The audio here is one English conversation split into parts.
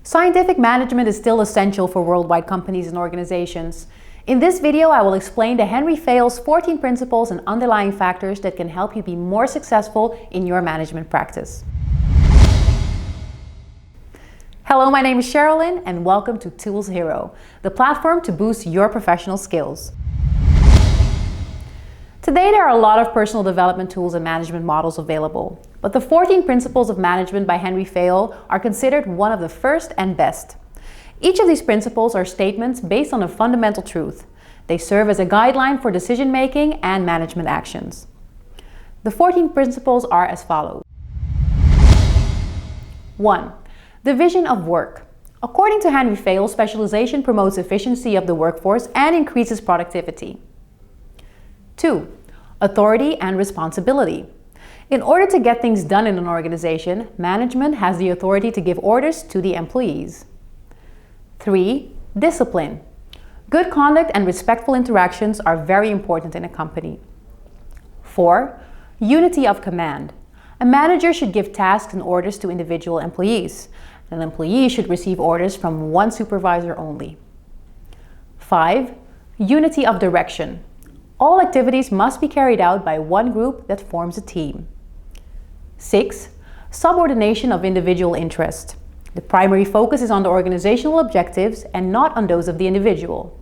Scientific management is still essential for worldwide companies and organizations. In this video, I will explain the Henri Fayol's 14 principles and underlying factors that can help you be more successful in your management practice. Hello, my name is Sherilyn and welcome to Toolshero, the platform to boost your professional skills. Today there are a lot of personal development tools and management models available, but the 14 Principles of Management by Henri Fayol are considered one of the first and best. Each of these principles are statements based on a fundamental truth. They serve as a guideline for decision-making and management actions. The 14 principles are as follows. 1. Division of work. According to Henri Fayol, specialization promotes efficiency of the workforce and increases productivity. 2. Authority and responsibility. In order to get things done in an organization, management has the authority to give orders to the employees. 3. Discipline. Good conduct and respectful interactions are very important in a company. 4. Unity of command. A manager should give tasks and orders to individual employees. An employee should receive orders from one supervisor only. 5. Unity of direction. All activities must be carried out by one group that forms a team. 6. Subordination of individual interest. The primary focus is on the organizational objectives and not on those of the individual.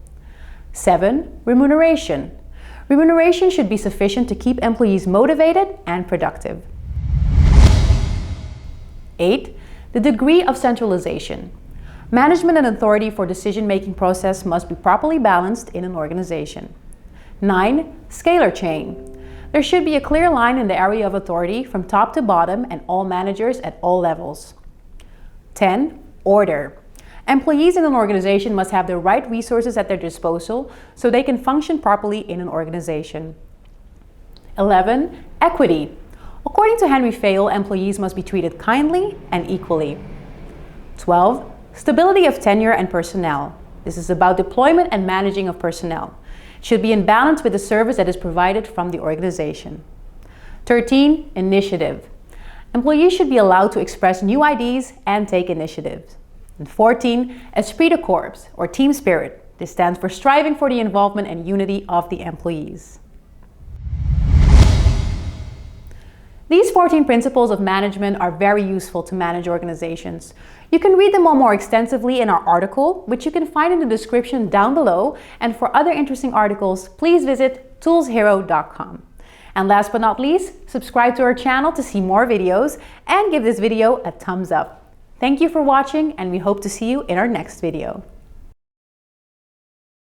7. Remuneration. Remuneration should be sufficient to keep employees motivated and productive. 8. The degree of centralization. Management and authority for decision-making process must be properly balanced in an organization. 9. Scalar Chain. There should be a clear line in the area of authority from top to bottom and all managers at all levels. 10. Order. Employees in an organization must have the right resources at their disposal so they can function properly in an organization. 11. Equity. According to Henri Fayol, employees must be treated kindly and equally. 12. Stability of tenure and personnel. This is about deployment and managing of personnel. It should be in balance with the service that is provided from the organization. 13. Initiative. Employees should be allowed to express new ideas and take initiatives. And 14. Esprit de Corps, or team spirit. This stands for striving for the involvement and unity of the employees. These 14 principles of management are very useful to manage organizations. You can read them all more extensively in our article, which you can find in the description down below. And for other interesting articles, please visit toolshero.com. And last but not least, subscribe to our channel to see more videos and give this video a thumbs up. Thank you for watching, and we hope to see you in our next video.